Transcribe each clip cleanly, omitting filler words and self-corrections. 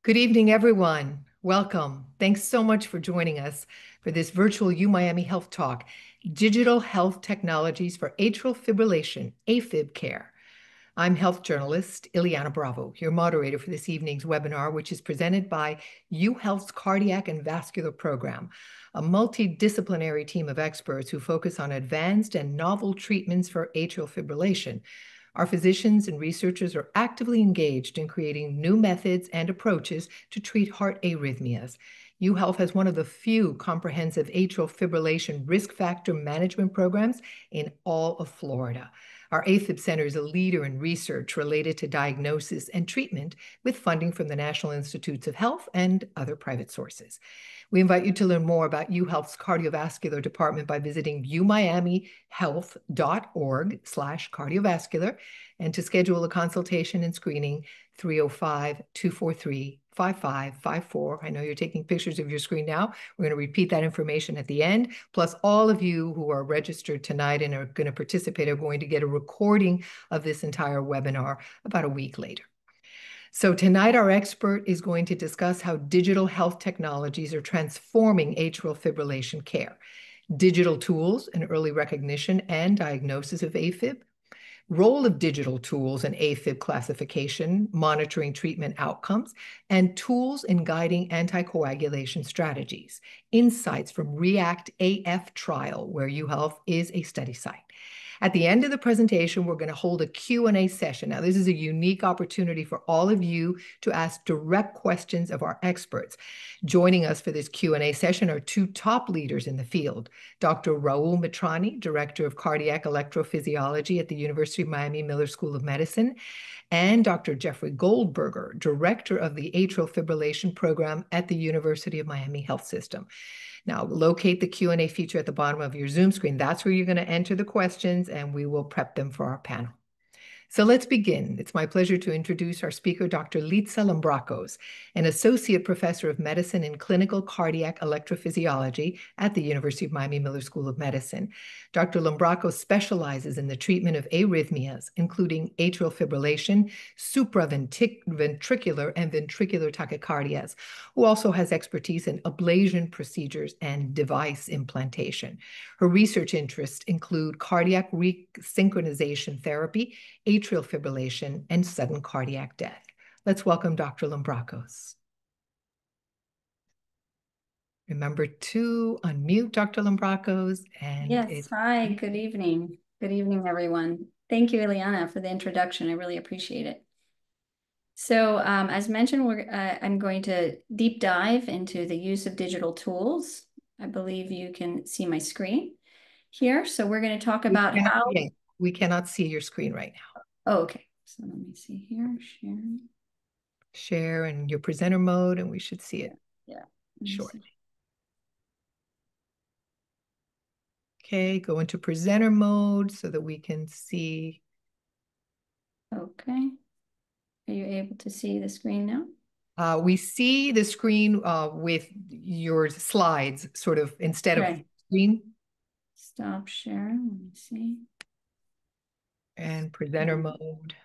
Good evening, everyone. Welcome. Thanks so much for joining us for this virtual UMiami Health Talk, Digital Health Technologies for Atrial Fibrillation, AFib Care. I'm health journalist Ileana Bravo, your moderator for this evening's webinar, which is presented by UHealth's Cardiac and Vascular Program, a multidisciplinary team of experts who focus on advanced and novel treatments for atrial fibrillation. Our physicians and researchers are actively engaged in creating new methods and approaches to treat heart arrhythmias. UHealth has one of the few comprehensive atrial fibrillation risk factor management programs in all of Florida. Our AFib Center is a leader in research related to diagnosis and treatment with funding from the National Institutes of Health and other private sources. We invite you to learn more about UHealth's cardiovascular department by visiting umiamihealth.org/cardiovascular and to schedule a consultation and screening 305-243-5554. I know you're taking pictures of your screen now. We're going to repeat that information at the end. Plus, all of you who are registered tonight and are going to participate are going to get a recording of this entire webinar about a week later. So tonight, our expert is going to discuss how digital health technologies are transforming atrial fibrillation care, digital tools in early recognition and diagnosis of AFib, role of digital tools in AFib classification, monitoring treatment outcomes, and tools in guiding anticoagulation strategies, insights from REACT-AF trial, where UHealth is a study site. At the end of the presentation, we're going to hold a Q&A session. Now, this is a unique opportunity for all of you to ask direct questions of our experts. Joining us for this Q&A session are two top leaders in the field, Dr. Raul Mitrani, Director of Cardiac Electrophysiology at the University of Miami Miller School of Medicine, and Dr. Jeffrey Goldberger, Director of the Atrial Fibrillation Program at the University of Miami Health System. Now, locate the Q&A feature at the bottom of your Zoom screen. That's where you're going to enter the questions, and we will prep them for our panel. So let's begin. It's my pleasure to introduce our speaker, Dr. Litsa Lambrakos, an associate professor of medicine in clinical cardiac electrophysiology at the University of Miami Miller School of Medicine. Dr. Lambrakos specializes in the treatment of arrhythmias, including atrial fibrillation, supraventricular and ventricular tachycardias, who also has expertise in ablation procedures and device implantation. Her research interests include cardiac resynchronization therapy, atrial fibrillation, and sudden cardiac death. Let's welcome Dr. Lambrakos. Remember to unmute Dr. Lambrakos. Yes, hi, good evening. Good evening, everyone. Thank you, Ileana, for the introduction. I really appreciate it. So as mentioned, I'm going to deep dive into the use of digital tools. I believe you can see my screen here. So we're going to talk about how... We cannot see your screen right now. Oh, okay. So let me see here, sharing. Share in your presenter mode, and we should see it shortly. Okay, go into presenter mode so that we can see. Okay. Are you able to see the screen now? We see the screen with your slides sort of instead of screen. Stop sharing. Let me see. And presenter mode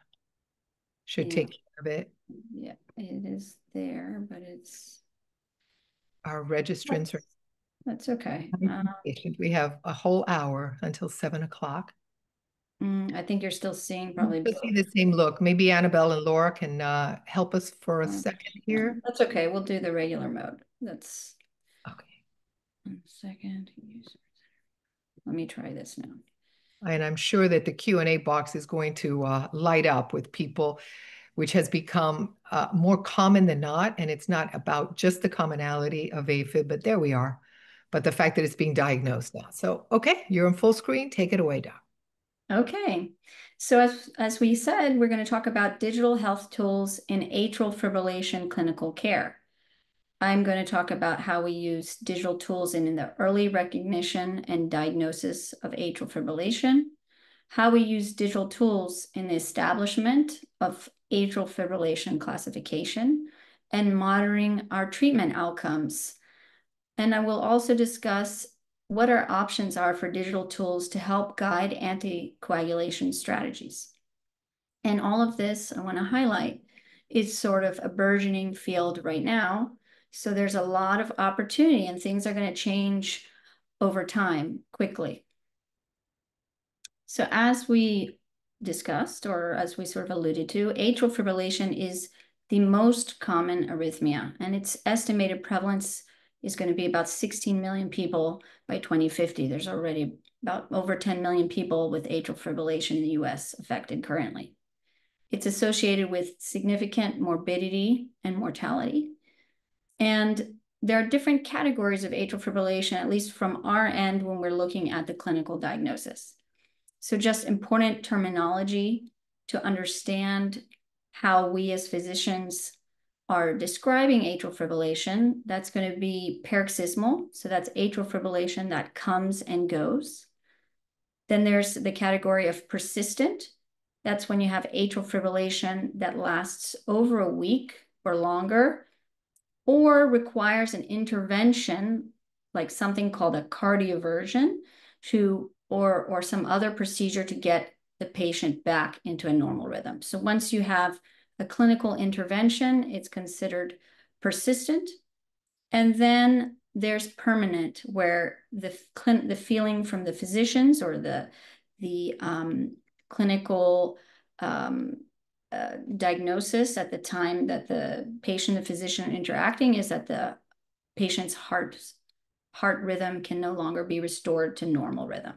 should take care of it. Yeah, it is there, but it's... Our registrants are... That's okay. We have a whole hour until 7 o'clock. I think you're still seeing probably... You'll see the same look. Maybe Annabelle and Laura can help us for a second here. That's okay. We'll do the regular mode. That's... Okay. 1 second. Let me try this now. And I'm sure that the Q&A box is going to light up with people, which has become more common than not. And it's not about just the commonality of AFib, but there we are. But the fact that it's being diagnosed now. So, okay, you're on full screen. Take it away, Doc. Okay. So as we said, we're going to talk about digital health tools in atrial fibrillation clinical care. I'm going to talk about how we use digital tools in the early recognition and diagnosis of atrial fibrillation, how we use digital tools in the establishment of atrial fibrillation classification, and monitoring our treatment outcomes. And I will also discuss what our options are for digital tools to help guide anticoagulation strategies. And all of this, I want to highlight, is sort of a burgeoning field right now. So there's a lot of opportunity, and things are going to change over time quickly. So as we discussed, or as we sort of alluded to, atrial fibrillation is the most common arrhythmia, and its estimated prevalence is going to be about 16 million people by 2050. There's already about over 10 million people with atrial fibrillation in the US affected currently. It's associated with significant morbidity and mortality. And there are different categories of atrial fibrillation, at least from our end when we're looking at the clinical diagnosis. So just important terminology to understand how we as physicians are describing atrial fibrillation. That's going to be paroxysmal. So that's atrial fibrillation that comes and goes. Then there's the category of persistent. That's when you have atrial fibrillation that lasts over a week or longer, or requires an intervention, like something called a cardioversion, or some other procedure to get the patient back into a normal rhythm. So once you have a clinical intervention, it's considered persistent. And then there's permanent, where the feeling from the physicians or the clinical diagnosis at the time that the patient and physician are interacting is that the patient's heart rhythm can no longer be restored to normal rhythm.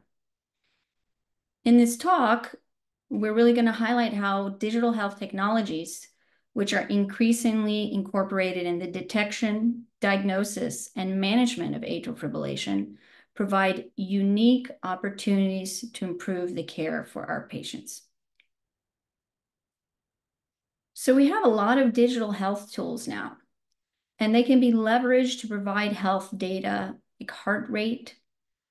In this talk, we're really going to highlight how digital health technologies, which are increasingly incorporated in the detection, diagnosis, and management of atrial fibrillation, provide unique opportunities to improve the care for our patients. So we have a lot of digital health tools now, and they can be leveraged to provide health data like heart rate,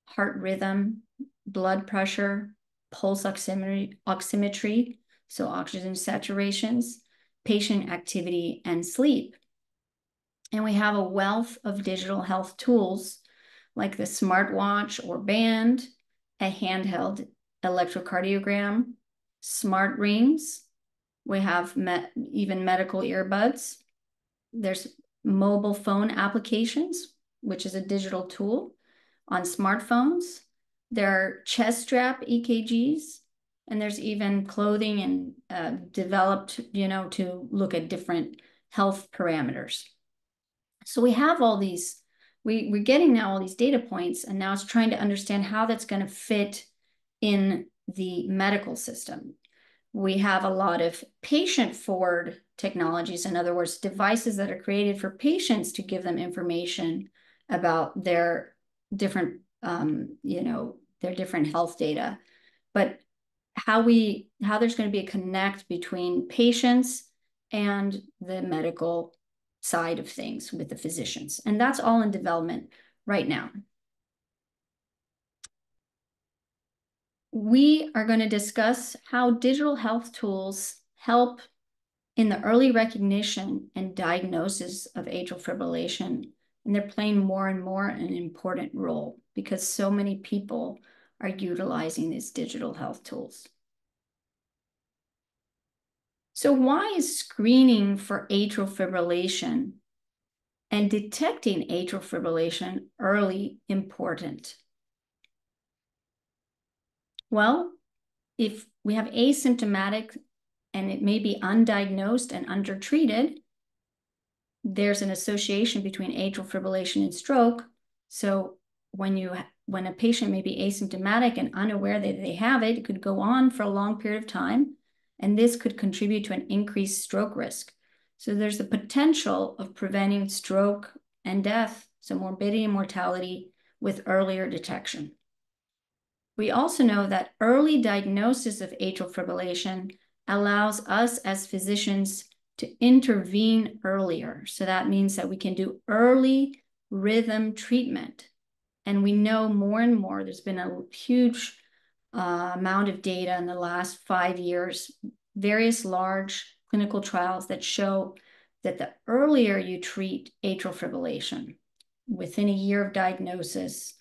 heart rhythm, blood pressure, pulse oximetry, so oxygen saturations, patient activity, and sleep. And we have a wealth of digital health tools like the smartwatch or band, a handheld electrocardiogram, smart rings. We have even medical earbuds. There's mobile phone applications, which is a digital tool on smartphones. There are chest strap EKGs, and there's even clothing and developed, to look at different health parameters. So we have all these, we're getting now all these data points, and now it's trying to understand how that's going to fit in the medical system. We have a lot of patient-forward technologies, in other words, devices that are created for patients to give them information about their different, their different health data. But how there's going to be a connect between patients and the medical side of things with the physicians. And that's all in development right now. We are going to discuss how digital health tools help in the early recognition and diagnosis of atrial fibrillation. And they're playing more and more an important role because so many people are utilizing these digital health tools. So why is screening for atrial fibrillation and detecting atrial fibrillation early important? Well, if we have asymptomatic and it may be undiagnosed and undertreated, there's an association between atrial fibrillation and stroke. So when a patient may be asymptomatic and unaware that they have it, it could go on for a long period of time, and this could contribute to an increased stroke risk. So there's the potential of preventing stroke and death, so morbidity and mortality, with earlier detection. We also know that early diagnosis of atrial fibrillation allows us as physicians to intervene earlier. So that means that we can do early rhythm treatment. And we know more and more, there's been a huge amount of data in the last 5 years, various large clinical trials that show that the earlier you treat atrial fibrillation, within a year of diagnosis,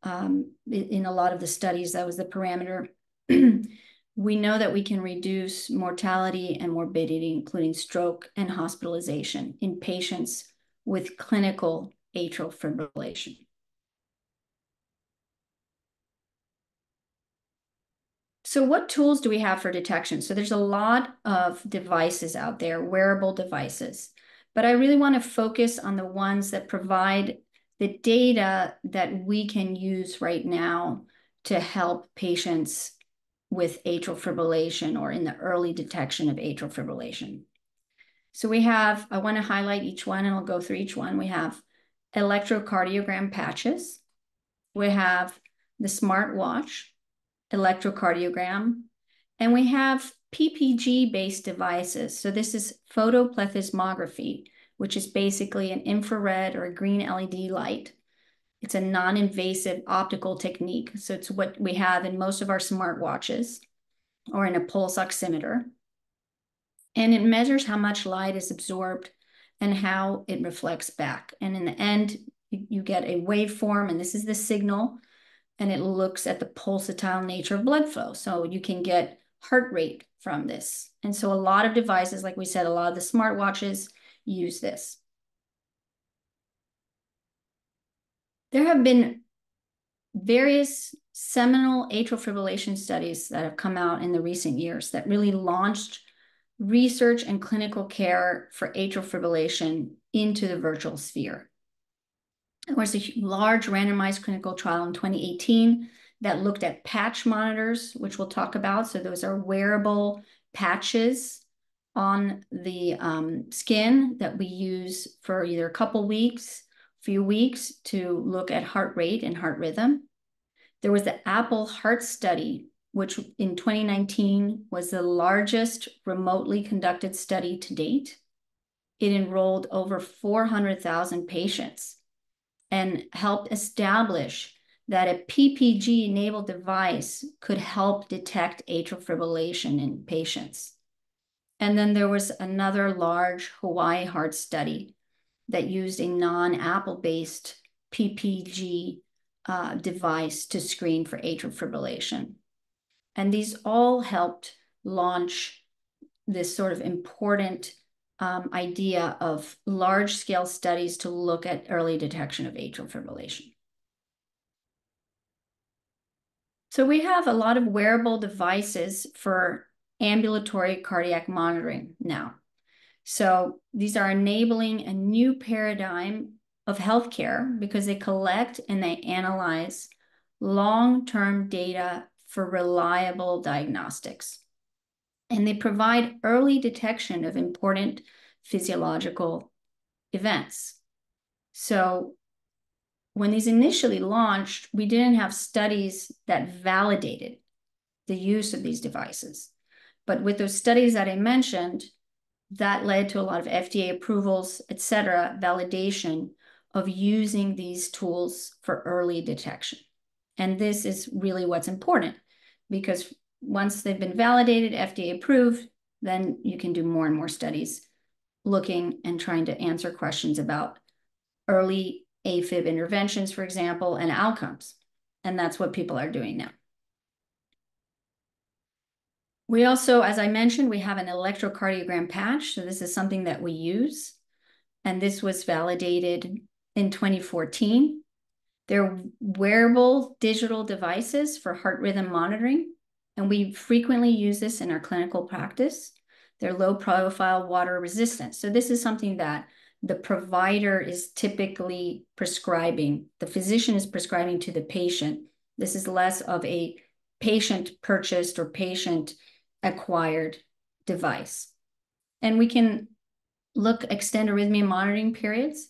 in a lot of the studies, that was the parameter, we know that we can reduce mortality and morbidity, including stroke and hospitalization in patients with clinical atrial fibrillation. So what tools do we have for detection? So there's a lot of devices out there, wearable devices, but I really want to focus on the ones that provide the data that we can use right now to help patients with atrial fibrillation or in the early detection of atrial fibrillation. So we have, I want to highlight each one and I'll go through each one. We have electrocardiogram patches. We have the smartwatch, electrocardiogram, and we have PPG-based devices. So this is photoplethysmography, which is basically an infrared or a green LED light. It's a non-invasive optical technique. So it's what we have in most of our smartwatches or in a pulse oximeter. And it measures how much light is absorbed and how it reflects back. And in the end, you get a waveform, and this is the signal, and it looks at the pulsatile nature of blood flow. So you can get heart rate from this. And so a lot of devices, like we said, a lot of the smartwatches use this. There have been various seminal atrial fibrillation studies that have come out in the recent years that really launched research and clinical care for atrial fibrillation into the virtual sphere. There was a large randomized clinical trial in 2018 that looked at patch monitors, which we'll talk about. So those are wearable patches on the skin that we use for either a couple weeks, few weeks to look at heart rate and heart rhythm. There was the Apple Heart Study, which in 2019 was the largest remotely conducted study to date. It enrolled over 400,000 patients and helped establish that a PPG-enabled device could help detect atrial fibrillation in patients. And then there was another large Hawaii heart study that used a non-Apple-based PPG device to screen for atrial fibrillation. And these all helped launch this sort of important idea of large-scale studies to look at early detection of atrial fibrillation. So we have a lot of wearable devices for ambulatory cardiac monitoring now. So these are enabling a new paradigm of healthcare because they collect and they analyze long-term data for reliable diagnostics. And they provide early detection of important physiological events. So when these initially launched, we didn't have studies that validated the use of these devices. But with those studies that I mentioned, that led to a lot of FDA approvals, et cetera, validation of using these tools for early detection. And this is really what's important because once they've been validated, FDA approved, then you can do more and more studies looking and trying to answer questions about early AFib interventions, for example, and outcomes. And that's what people are doing now. We also, as I mentioned, we have an electrocardiogram patch. So this is something that we use. And this was validated in 2014. They're wearable digital devices for heart rhythm monitoring. And we frequently use this in our clinical practice. They're low profile, water resistant. So this is something that the provider is typically prescribing. The physician is prescribing to the patient. This is less of a patient purchased or patient acquired device. And we can extend arrhythmia monitoring periods.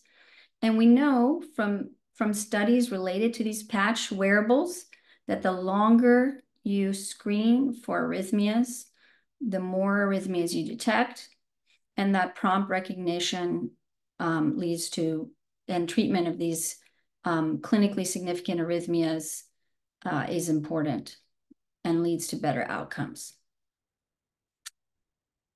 And we know from studies related to these patch wearables that the longer you screen for arrhythmias, the more arrhythmias you detect, and that prompt recognition leads to, and treatment of these clinically significant arrhythmias is important and leads to better outcomes.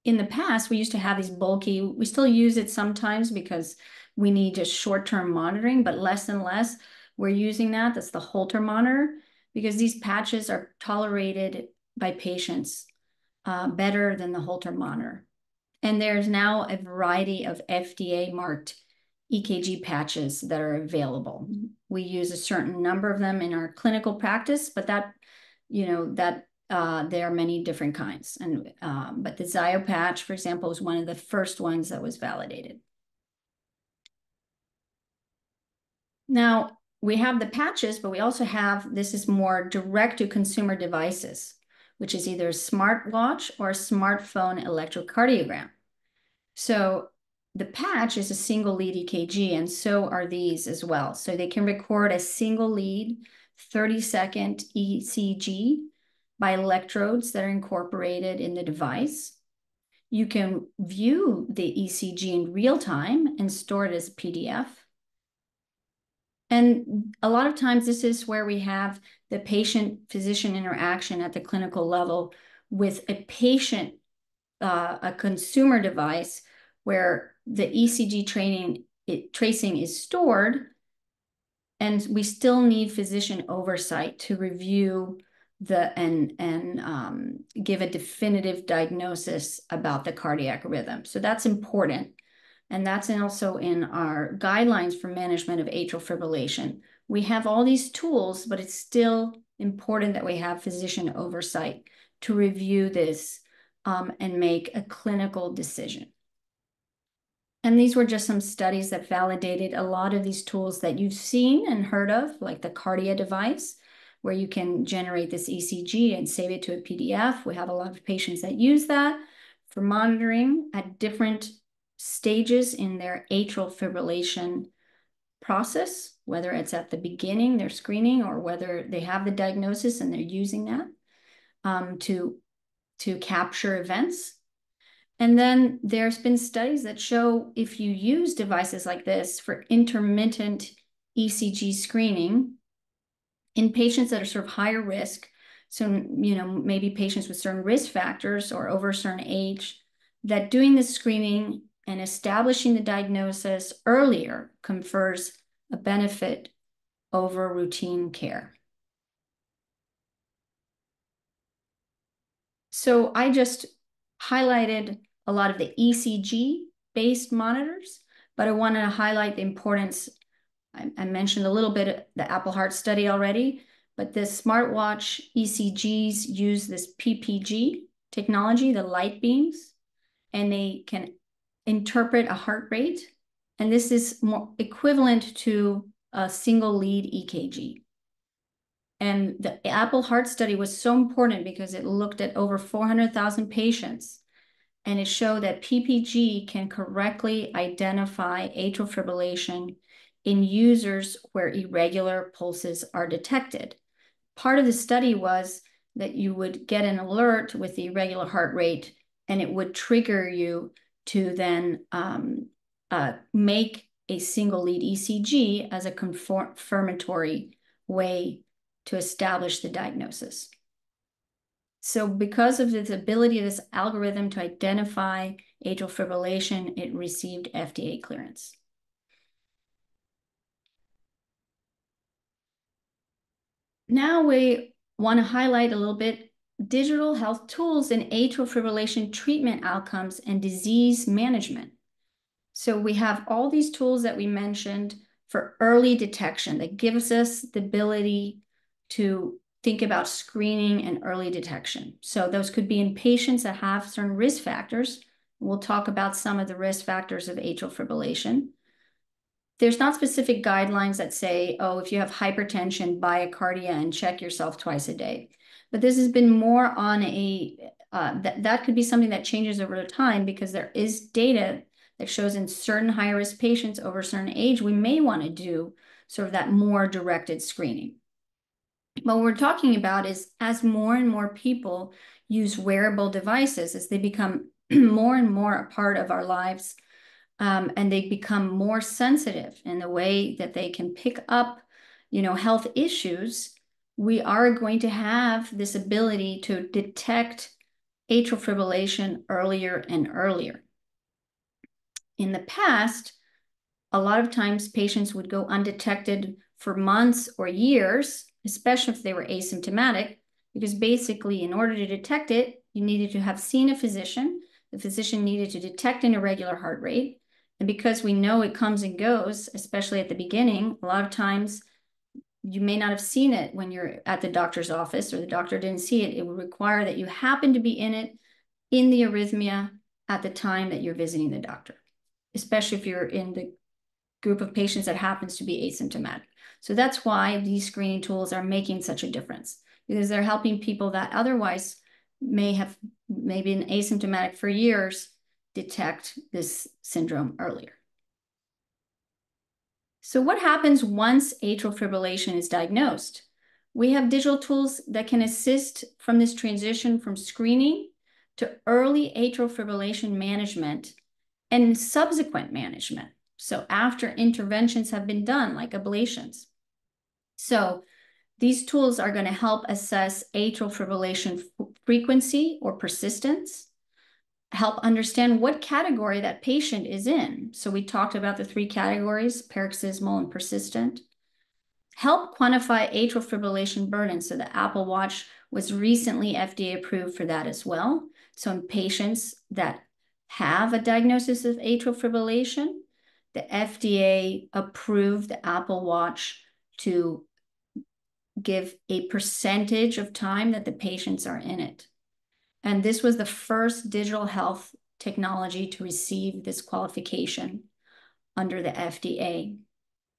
In the past, we used to have these bulky, we still use it sometimes because we need just short-term monitoring, but less and less we're using that. That's the Holter monitor, because these patches are tolerated by patients better than the Holter monitor. And there's now a variety of FDA-marked EKG patches that are available. We use a certain number of them in our clinical practice, but there are many different kinds. But the Zio patch, for example, was one of the first ones that was validated. Now, we have the patches, but we also have, this is more direct-to-consumer devices, which is either a smartwatch or a smartphone electrocardiogram. So the patch is a single lead EKG, and so are these as well. So they can record a single lead 30-second ECG by electrodes that are incorporated in the device. You can view the ECG in real time and store it as PDF. And a lot of times this is where we have the patient-physician interaction at the clinical level with a patient, a consumer device where the ECG tracing is stored, and we still need physician oversight to review and give a definitive diagnosis about the cardiac rhythm. So that's important. And that's also in our guidelines for management of atrial fibrillation. We have all these tools, but it's still important that we have physician oversight to review this and make a clinical decision. And these were just some studies that validated a lot of these tools that you've seen and heard of, like the Cardia device, where you can generate this ECG and save it to a PDF. We have a lot of patients that use that for monitoring at different stages in their atrial fibrillation process, whether it's at the beginning, their screening, or whether they have the diagnosis and they're using that to capture events. And then there's been studies that show if you use devices like this for intermittent ECG screening in patients that are sort of higher risk, so maybe patients with certain risk factors or over a certain age, that doing this screening and establishing the diagnosis earlier confers a benefit over routine care. So I just highlighted a lot of the ECG-based monitors, but I want to highlight the importance. I mentioned a little bit the Apple Heart study already, but the smartwatch ECGs use this PPG technology, the light beams, and they can interpret a heart rate. And this is more equivalent to a single lead EKG. And the Apple Heart study was so important because it looked at over 400,000 patients, and it showed that PPG can correctly identify atrial fibrillation in users where irregular pulses are detected. Part of the study was that you would get an alert with the irregular heart rate, and it would trigger you to then make a single lead ECG as a confirmatory way to establish the diagnosis. So because of this ability of this algorithm to identify atrial fibrillation, it received FDA clearance. Now we want to highlight a little bit digital health tools in atrial fibrillation treatment outcomes and disease management. So we have all these tools that we mentioned for early detection that gives us the ability to think about screening and early detection. So those could be in patients that have certain risk factors. We'll talk about some of the risk factors of atrial fibrillation. There's not specific guidelines that say, oh, if you have hypertension, buy a Cardia and check yourself twice a day. But this has been more on that could be something that changes over time, because there is data that shows in certain high-risk patients over a certain age, we may want to do sort of that more directed screening. But what we're talking about is as more and more people use wearable devices, as they become more and more a part of our lives, and they become more sensitive in the way that they can pick up, health issues, we are going to have this ability to detect atrial fibrillation earlier and earlier. In the past, a lot of times patients would go undetected for months or years, especially if they were asymptomatic, because basically in order to detect it, you needed to have seen a physician. The physician needed to detect an irregular heart rate. And because we know it comes and goes, especially at the beginning, a lot of times you may not have seen it when you're at the doctor's office or the doctor didn't see it. It would require that you happen to be in the arrhythmia at the time that you're visiting the doctor, especially if you're in the group of patients that happens to be asymptomatic. So that's why these screening tools are making such a difference, because they're helping people that otherwise may been asymptomatic for years detect this syndrome earlier. So what happens once atrial fibrillation is diagnosed? We have digital tools that can assist from this transition from screening to early atrial fibrillation management and subsequent management. So after interventions have been done, like ablations. So these tools are going to help assess atrial fibrillation frequency or persistence, help understand what category that patient is in. So we talked about the 3 categories, paroxysmal and persistent. Help quantify atrial fibrillation burden. So the Apple Watch was recently FDA approved for that as well. So in patients that have a diagnosis of atrial fibrillation, the FDA approved the Apple Watch to give a percentage of time that the patients are in it. And this was the first digital health technology to receive this qualification under the FDA.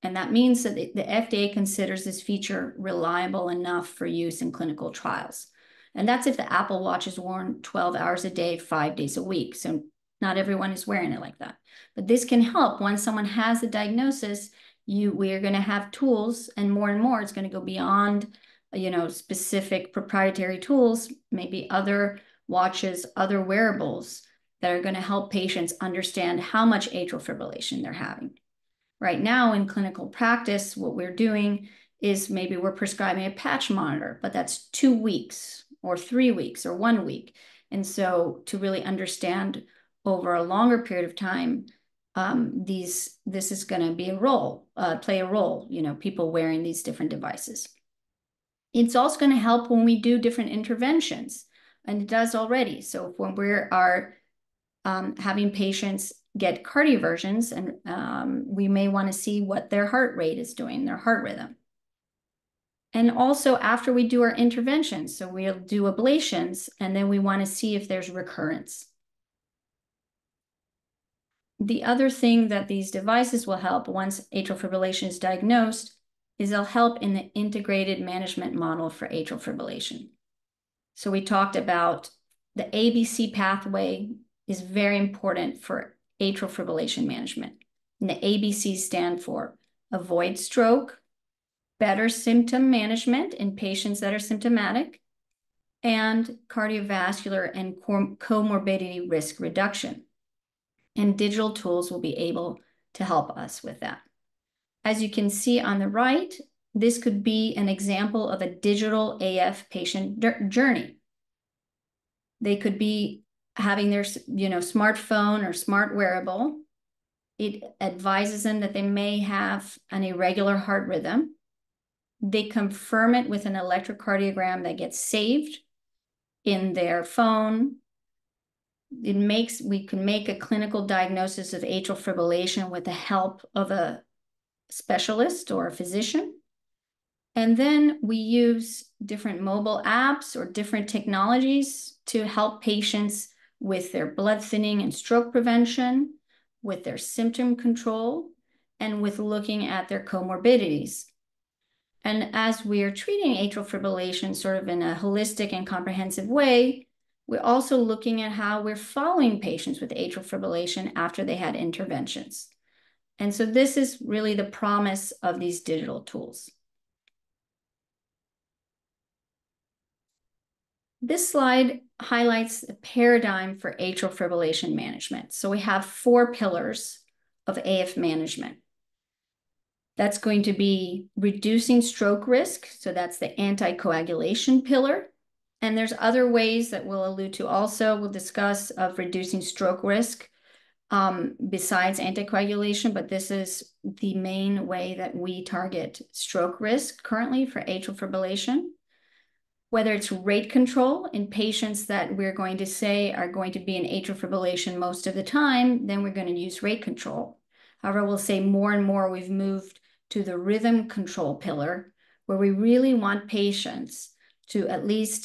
And that means that the FDA considers this feature reliable enough for use in clinical trials. And that's if the Apple Watch is worn 12 hours a day, 5 days a week. So not everyone is wearing it like that. But this can help. Once someone has a diagnosis, we are going to have tools, and more it's going to go beyond, specific proprietary tools, maybe other watches, other wearables that are going to help patients understand how much atrial fibrillation they're having. Right now in clinical practice, what we're doing is maybe we're prescribing a patch monitor, but that's 2 weeks or 3 weeks or 1 week. And so to really understand over a longer period of time, this is going to be play a role, people wearing these different devices. It's also going to help when we do different interventions, and it does already. So when we are having patients get cardioversions, and we may want to see what their heart rate is doing, their heart rhythm. And also after we do our interventions, so we'll do ablations, and then we want to see if there's recurrence. The other thing that these devices will help once atrial fibrillation is diagnosed is they'll help in the integrated management model for atrial fibrillation. So we talked about the ABC pathway is very important for atrial fibrillation management. And the ABCs stand for avoid stroke, better symptom management in patients that are symptomatic, and cardiovascular and comorbidity risk reduction. And digital tools will be able to help us with that. As you can see on the right, this could be an example of a digital AF patient journey. They could be having their smartphone or smart wearable. It advises them that they may have an irregular heart rhythm. They confirm it with an electrocardiogram that gets saved in their phone. We can make a clinical diagnosis of atrial fibrillation with the help of a specialist or a physician. And then we use different mobile apps or different technologies to help patients with their blood thinning and stroke prevention, with their symptom control, and with looking at their comorbidities. And as we are treating atrial fibrillation sort of in a holistic and comprehensive way, we're also looking at how we're following patients with atrial fibrillation after they had interventions. And so this is really the promise of these digital tools. This slide highlights the paradigm for atrial fibrillation management. So we have 4 pillars of AF management. That's going to be reducing stroke risk. So that's the anticoagulation pillar. And there's other ways that we'll allude to also, we'll discuss, of reducing stroke risk besides anticoagulation, but this is the main way that we target stroke risk currently for atrial fibrillation. whether it's rate control in patients that we're going to say are going to be in atrial fibrillation most of the time, then we're going to use rate control. However, we'll say more and more we've moved to the rhythm control pillar, where we really want patients to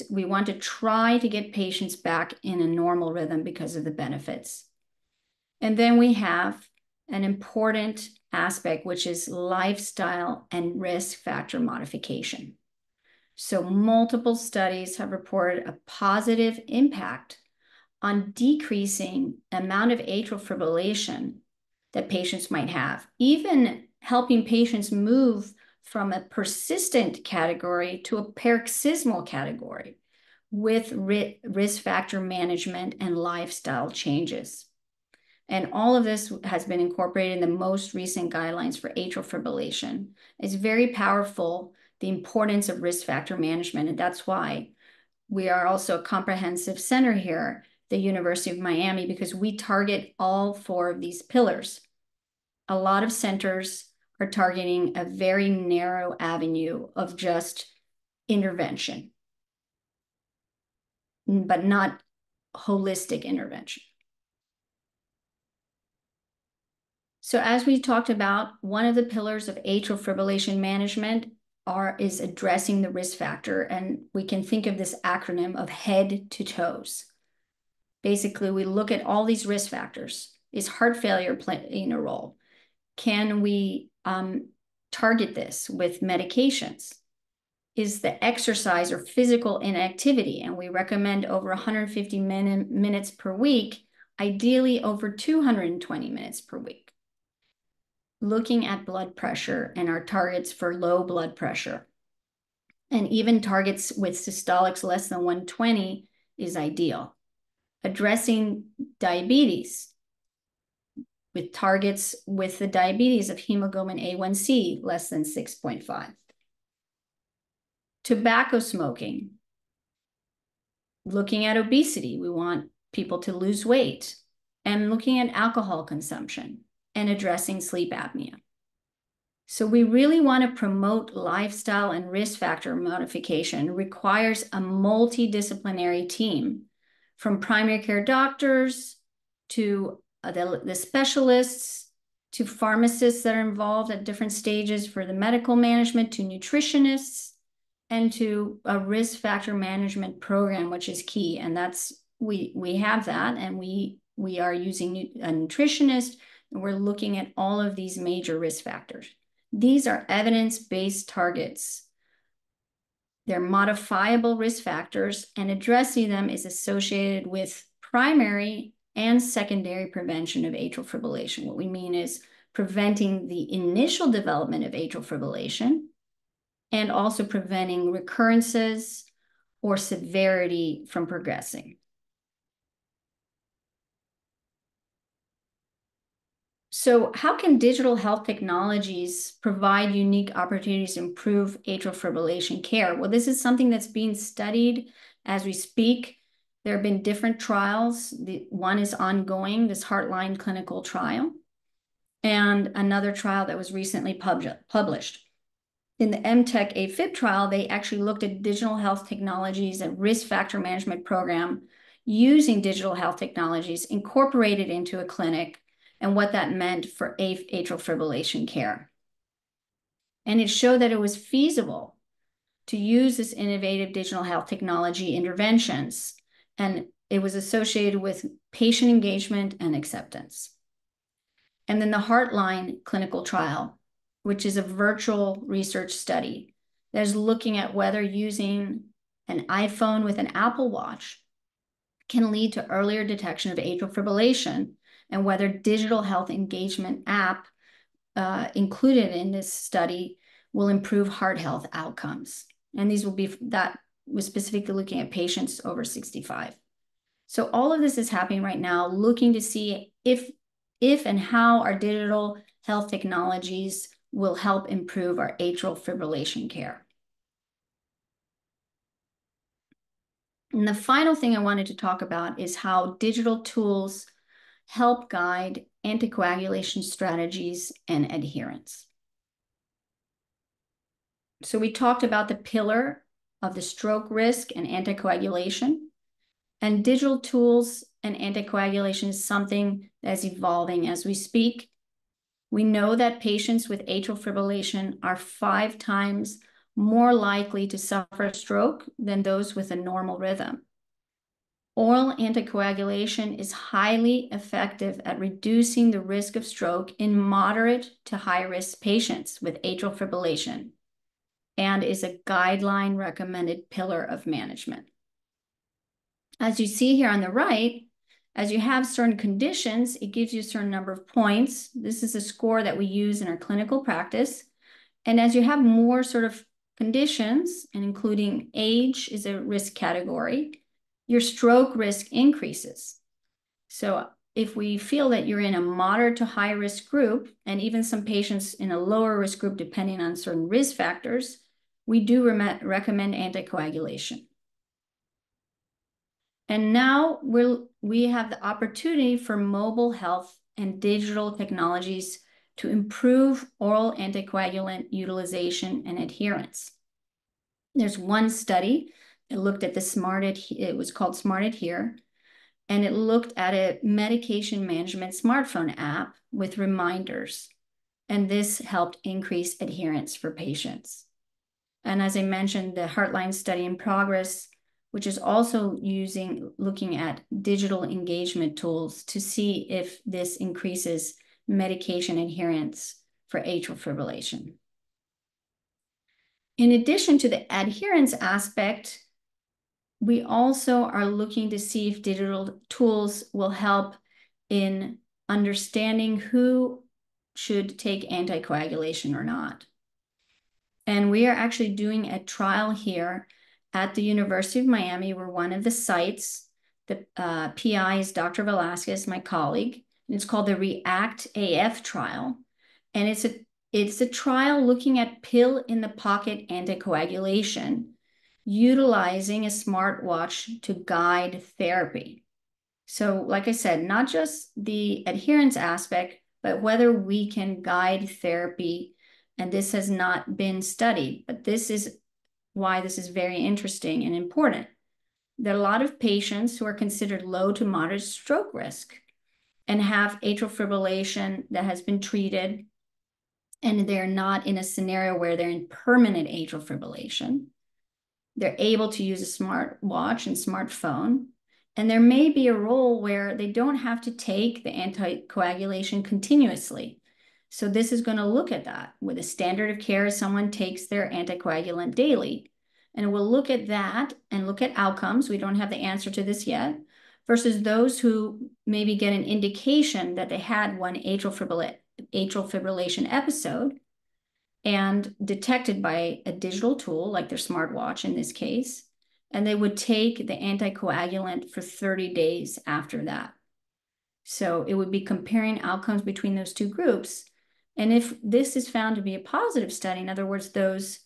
we want to try to get patients back in a normal rhythm because of the benefits. And then we have an important aspect, which is lifestyle and risk factor modification. So multiple studies have reported a positive impact on decreasing the amount of atrial fibrillation that patients might have, even helping patients move from a persistent category to a paroxysmal category with risk factor management and lifestyle changes. And all of this has been incorporated in the most recent guidelines for atrial fibrillation. It's very powerful, the importance of risk factor management. And that's why we are also a comprehensive center here, the University of Miami, because we target all 4 of these pillars. A lot of centers are targeting a very narrow avenue of just intervention, but not holistic intervention. So as we talked about, one of the pillars of atrial fibrillation management is addressing the risk factor. And we can think of this acronym of head to toes. Basically, we look at all these risk factors. Is heart failure playing a role? Can we target this with medications? Is the exercise or physical inactivity, and we recommend over 150 minutes per week, ideally over 220 minutes per week. Looking at blood pressure and our targets for low blood pressure, and even targets with systolics less than 120 is ideal. Addressing diabetes with targets with the diabetes of hemoglobin A1C less than 6.5. Tobacco smoking. Looking at obesity, we want people to lose weight, and looking at alcohol consumption and addressing sleep apnea. So we really want to promote lifestyle and risk factor modification. It requires a multidisciplinary team, from primary care doctors to the specialists, to pharmacists that are involved at different stages for the medical management, to nutritionists, and to a risk factor management program, which is key. And that's, we have that, and we are using a nutritionist, and we're looking at all of these major risk factors. These are evidence-based targets. They're modifiable risk factors, and addressing them is associated with primary and secondary prevention of atrial fibrillation. What we mean is preventing the initial development of atrial fibrillation and also preventing recurrences or severity from progressing. So how can digital health technologies provide unique opportunities to improve atrial fibrillation care? Well, this is something that's being studied as we speak. There have been different trials. One is ongoing, this Heartline clinical trial, and another trial that was recently published. In the MTech AFib trial, they actually looked at digital health technologies and risk factor management program using digital health technologies incorporated into a clinic, and what that meant for atrial fibrillation care. And it showed that it was feasible to use this innovative digital health technology interventions, and it was associated with patient engagement and acceptance. And then the Heartline clinical trial, which is a virtual research study that is looking at whether using an iPhone with an Apple Watch can lead to earlier detection of atrial fibrillation, and whether digital health engagement app included in this study will improve heart health outcomes. And these will be, that was specifically looking at patients over 65. So all of this is happening right now, looking to see if and how our digital health technologies will help improve our atrial fibrillation care. And the final thing I wanted to talk about is how digital tools help guide anticoagulation strategies and adherence. So we talked about the pillar of the stroke risk and anticoagulation. And digital tools and anticoagulation is something that's evolving as we speak. We know that patients with atrial fibrillation are 5 times more likely to suffer stroke than those with a normal rhythm. Oral anticoagulation is highly effective at reducing the risk of stroke in moderate to high-risk patients with atrial fibrillation and is a guideline recommended pillar of management. As you see here on the right, as you have certain conditions, it gives you a certain number of points. This is a score that we use in our clinical practice. And as you have more sort of conditions, and including age is a risk category, your stroke risk increases. So if we feel that you're in a moderate to high risk group, and even some patients in a lower risk group, depending on certain risk factors, we do recommend anticoagulation. And now we have the opportunity for mobile health and digital technologies to improve oral anticoagulant utilization and adherence. There's one study that looked at it was called Smart Adhere, and it looked at a medication management smartphone app with reminders. And this helped increase adherence for patients. And as I mentioned, the Heartline study in progress, which is also looking at digital engagement tools to see if this increases medication adherence for atrial fibrillation. In addition to the adherence aspect, we also are looking to see if digital tools will help in understanding who should take anticoagulation or not. And we are actually doing a trial here at the University of Miami. We're one of the sites. The PI is Dr. Velasquez, my colleague. And it's called the REACT AF trial. And it's a trial looking at pill-in-the-pocket anticoagulation, utilizing a smartwatch to guide therapy. So like I said, not just the adherence aspect, but whether we can guide therapy. And this has not been studied, but this is why this is very interesting and important. There are a lot of patients who are considered low to moderate stroke risk and have atrial fibrillation that has been treated, and they're not in a scenario where they're in permanent atrial fibrillation. They're able to use a smartwatch and smartphone, and there may be a role where they don't have to take the anticoagulation continuously. So this is going to look at that with a standard of care. Someone takes their anticoagulant daily, and it will look at that and look at outcomes. We don't have the answer to this yet, versus those who maybe get an indication that they had one atrial fibrillation episode and detected by a digital tool like their smartwatch in this case, and they would take the anticoagulant for 30 days after that. So it would be comparing outcomes between those two groups. And if this is found to be a positive study, in other words, those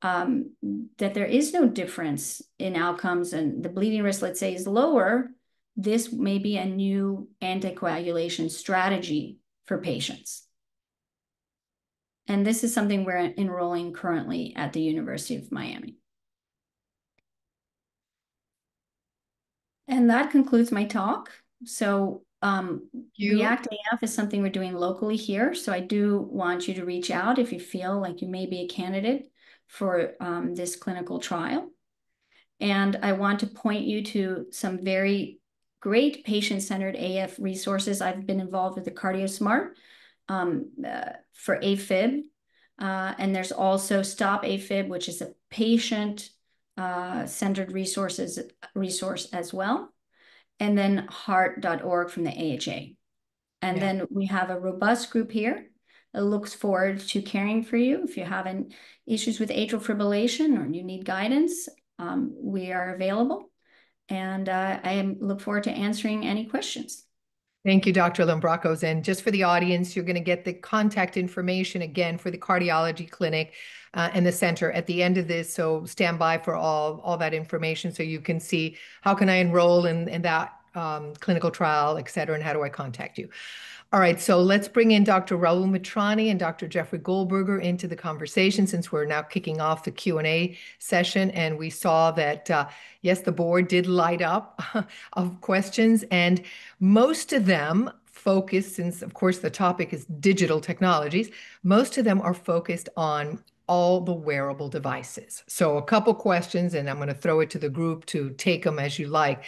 that there is no difference in outcomes and the bleeding risk, let's say, is lower, this may be a new anticoagulation strategy for patients. And this is something we're enrolling currently at the University of Miami. And that concludes my talk. So REACT AF is something we're doing locally here. So I do want you to reach out if you feel like you may be a candidate for this clinical trial. And I want to point you to some very great patient-centered AF resources. I've been involved with the CardioSmart for AFib. And there's also Stop AFib, which is a patient-centered resource as well. And then heart.org from the AHA. And then we have a robust group here that looks forward to caring for you. If you're having issues with atrial fibrillation or you need guidance, we are available. And I look forward to answering any questions. Thank you, Dr. Lambrakos. And just for the audience, you're going to get the contact information again for the cardiology clinic and the center at the end of this. So stand by for all that information so you can see how can I enroll in that clinical trial, et cetera, and how do I contact you. All right, so let's bring in Dr. Raul Mitrani and Dr. Jeffrey Goldberger into the conversation since we're now kicking off the Q&A session. And we saw that, yes, the board did light up of questions, and most of them focus, since of course the topic is digital technologies, most of them are focused on all the wearable devices. So a couple questions, and I'm going to throw it to the group to take them as you like.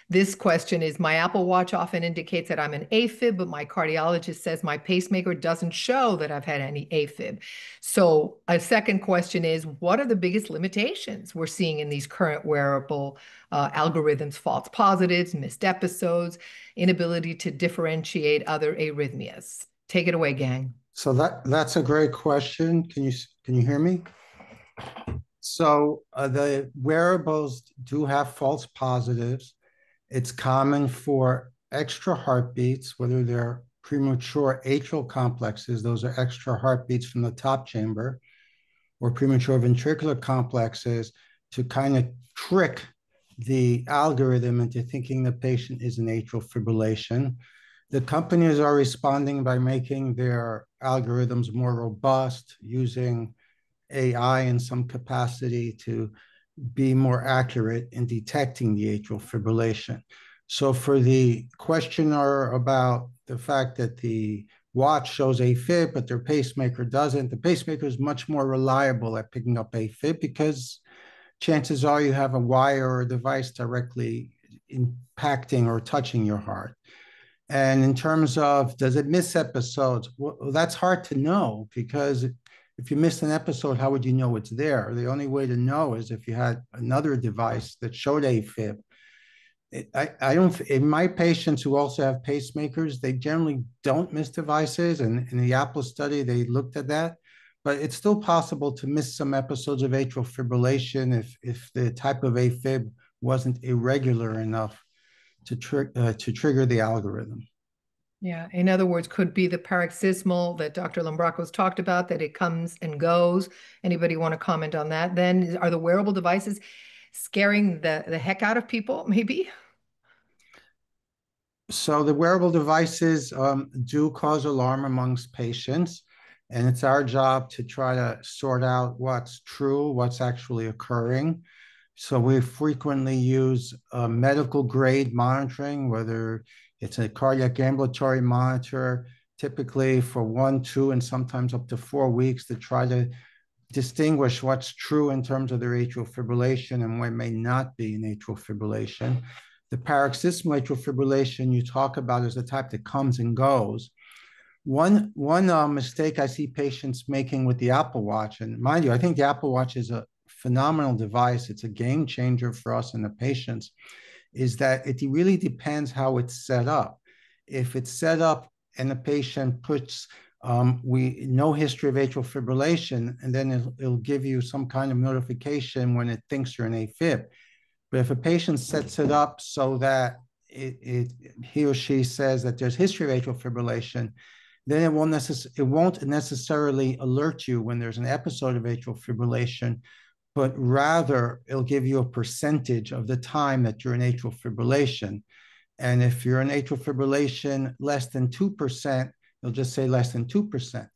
This question is, my Apple Watch often indicates that I'm an AFib, but my cardiologist says my pacemaker doesn't show that I've had any AFib. So a second question is, what are the biggest limitations we're seeing in these current wearable algorithms? False positives, missed episodes, inability to differentiate other arrhythmias. Take it away, gang. So that's a great question. Can you hear me? So the wearables do have false positives. It's common for extra heartbeats, whether they're premature atrial complexes, those are extra heartbeats from the top chamber, or premature ventricular complexes, to kind of trick the algorithm into thinking the patient is in atrial fibrillation. The companies are responding by making their algorithms more robust, using AI in some capacity to be more accurate in detecting the atrial fibrillation. So for the questioner about the fact that the watch shows AFib, but their pacemaker doesn't, the pacemaker is much more reliable at picking up AFib because chances are you have a wire or a device directly impacting or touching your heart. And in terms of, does it miss episodes? Well, that's hard to know, because if you missed an episode, how would you know it's there? The only way to know is if you had another device that showed AFib. I don't, in my patients who also have pacemakers, they generally don't miss devices. And in the Apple study, they looked at that. But it's still possible to miss some episodes of atrial fibrillation if the type of AFib wasn't irregular enough to trigger the algorithm. Yeah, in other words, could be the paroxysmal that Dr. Lambrakos talked about, that it comes and goes. Anybody want to comment on that? Then are the wearable devices scaring the heck out of people, maybe? So the wearable devices do cause alarm amongst patients, and it's our job to try to sort out what's true, what's actually occurring. So we frequently use medical grade monitoring, whether it's a cardiac ambulatory monitor, typically for 1, 2, and sometimes up to 4 weeks, to try to distinguish what's true in terms of their atrial fibrillation and what may not be an atrial fibrillation. The paroxysmal atrial fibrillation you talk about is the type that comes and goes. One mistake I see patients making with the Apple Watch, and mind you, I think the Apple Watch is a phenomenal device. It's a game changer for us and the patients, is that it really depends how it's set up. If it's set up and the patient puts no history of atrial fibrillation, and then it'll give you some kind of notification when it thinks you're in AFib. But if a patient sets it up so that he or she says that there's history of atrial fibrillation, then it won't necessarily alert you when there's an episode of atrial fibrillation, but rather it'll give you a percentage of the time that you're in atrial fibrillation. And if you're in atrial fibrillation less than 2%, it'll just say less than 2%.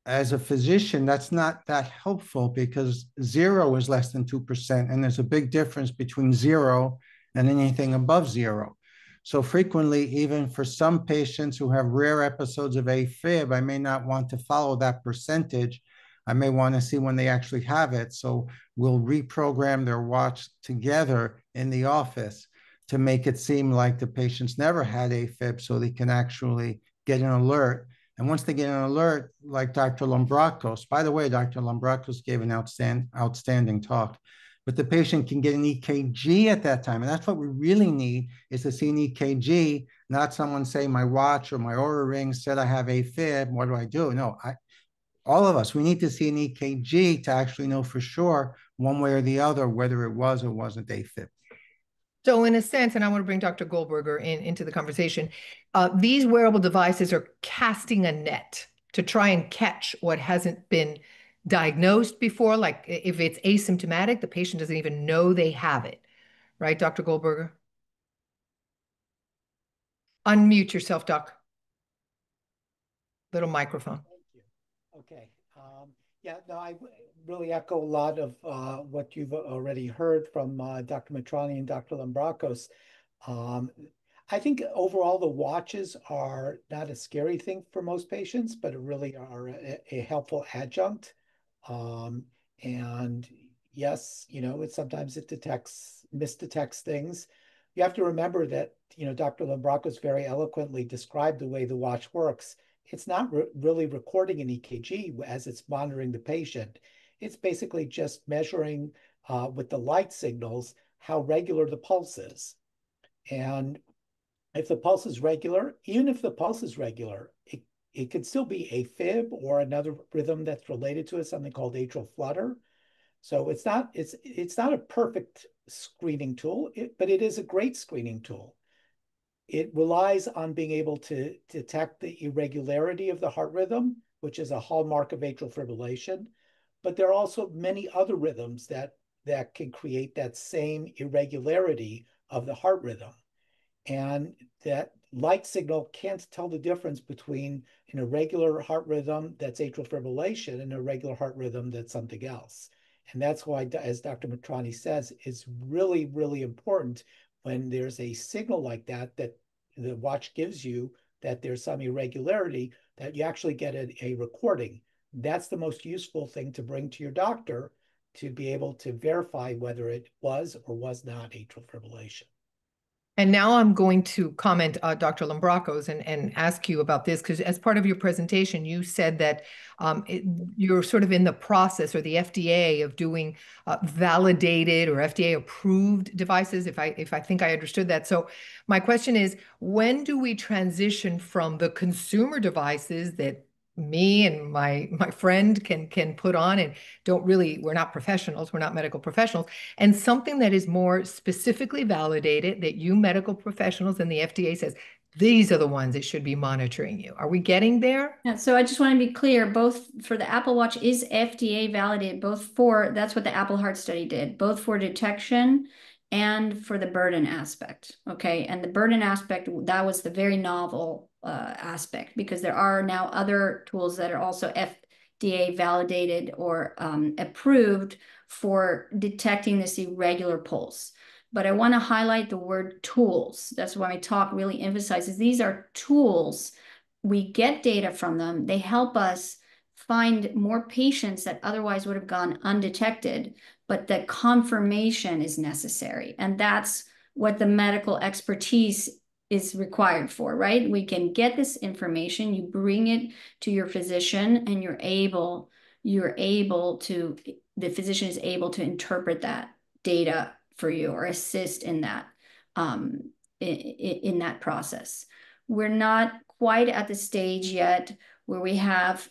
As a physician, that's not that helpful, because 0 is less than 2%, and there's a big difference between 0 and anything above 0. So frequently, even for some patients who have rare episodes of AFib, I may not want to follow that percentage. I may want to see when they actually have it. So we'll reprogram their watch together in the office to make it seem like the patient's never had AFib, so they can actually get an alert. And once they get an alert, like Dr. Lambrakos, by the way, Dr. Lambrakos gave an outstanding talk, but the patient can get an EKG at that time. And that's what we really need, is to see an EKG, not someone say my watch or my Oura ring said I have AFib, what do I do? No, all of us, we need to see an EKG to actually know for sure, one way or the other, whether it was or wasn't AFib. So in a sense, and I want to bring Dr. Goldberger into the conversation, these wearable devices are casting a net to try and catch what hasn't been diagnosed before. Like if it's asymptomatic, the patient doesn't even know they have it. Right, Dr. Goldberger? Unmute yourself, Doc. Little microphone. Thank you. Okay. Yeah, no, really echo a lot of what you've already heard from Dr. Matrani and Dr. Lambrakos. Um, I think overall the watches are not a scary thing for most patients, but really are a helpful adjunct. Um, and yes, sometimes it misdetects things. You have to remember that, Dr. Lambrakos very eloquently described the way the watch works. It's not really recording an EKG as it's monitoring the patient. It's basically just measuring with the light signals how regular the pulse is. And if the pulse is regular, even if the pulse is regular, it could still be AFib or another rhythm that's related to it, something called atrial flutter. So it's not a perfect screening tool, but it is a great screening tool. It relies on being able to detect the irregularity of the heart rhythm, which is a hallmark of atrial fibrillation. But there are also many other rhythms that can create that same irregularity of the heart rhythm. And that light signal can't tell the difference between an irregular heart rhythm that's atrial fibrillation and a regular heart rhythm that's something else. And that's why, as Dr. Matrani says, it's really, really important when there's a signal like that the watch gives you that there's some irregularity, that you actually get a recording. That's the most useful thing to bring to your doctor to be able to verify whether it was or was not atrial fibrillation. And now I'm going to comment, Dr. Lambrakos, and ask you about this, because as part of your presentation, you said that you're sort of in the process, or the FDA, of doing validated or FDA-approved devices, if I think I understood that. So my question is, when do we transition from the consumer devices that me and my friend can put on and we're not professionals, we're not medical professionals, and something that is more specifically validated, that you medical professionals and the FDA says, these are the ones that should be monitoring you? Are we getting there? Yeah, so I just want to be clear, both for the Apple Watch is FDA validated, that's what the Apple Heart Study did, both for detection and for the burden aspect, okay? And the burden aspect, that was the very novel aspect, because there are now other tools that are also FDA validated or approved for detecting this irregular pulse. But I want to highlight the word tools. That's why my talk really emphasizes these are tools. We get data from them. They help us find more patients that otherwise would have gone undetected, but that confirmation is necessary. And that's what the medical expertise is required for, right? We can get this information, you bring it to your physician, and the physician is able to interpret that data for you or assist in that in that process. We're not quite at the stage yet where we have,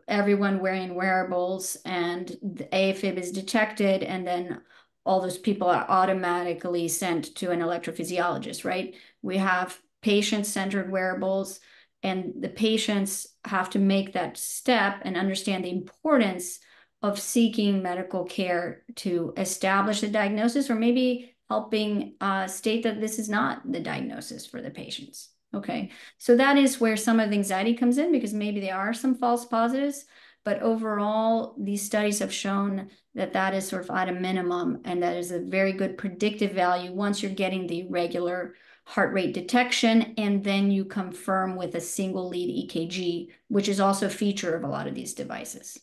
everyone wearing wearables and the AFib is detected, and then all those people are automatically sent to an electrophysiologist, right? We have patient-centered wearables, and the patients have to make that step and understand the importance of seeking medical care to establish the diagnosis, or maybe helping state that this is not the diagnosis for the patients. Okay, so that is where some of the anxiety comes in, because maybe there are some false positives, but overall, these studies have shown that that is sort of at a minimum, and that is a very good predictive value once you're getting the regular heart rate detection, and then you confirm with a single lead EKG, which is also a feature of a lot of these devices.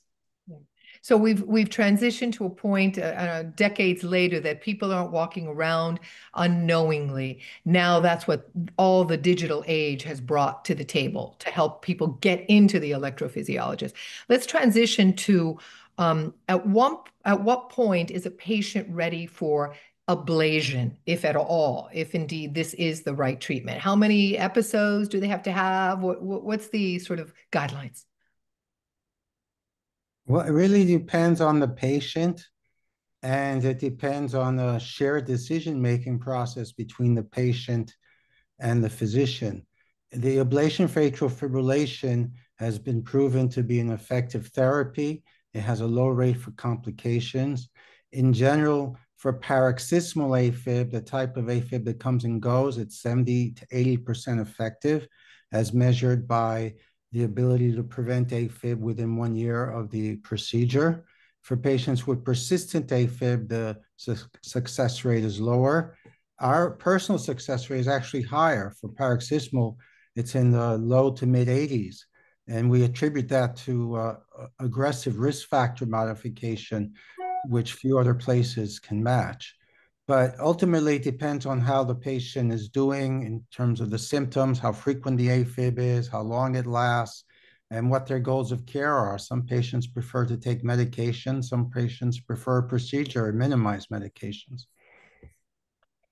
So we've transitioned to a point decades later that people aren't walking around unknowingly. Now that's what all the digital age has brought to the table to help people get into the electrophysiologist. Let's transition to at what point is a patient ready for ablation, if at all, if indeed this is the right treatment? How many episodes do they have to have? What's the sort of guidelines? Well, it really depends on the patient, and it depends on the shared decision-making process between the patient and the physician. The ablation for atrial fibrillation has been proven to be an effective therapy. It has a low rate for complications. In general, for paroxysmal AFib, the type of AFib that comes and goes, it's 70 to 80% effective, as measured by the ability to prevent AFib within 1 year of the procedure. For patients with persistent AFib, the success rate is lower. Our personal success rate is actually higher. For paroxysmal, it's in the low to mid 80s. And we attribute that to aggressive risk factor modification, which few other places can match. But ultimately, it depends on how the patient is doing in terms of the symptoms, how frequent the AFib is, how long it lasts, and what their goals of care are. Some patients prefer to take medication. Some patients prefer a procedure and minimize medications.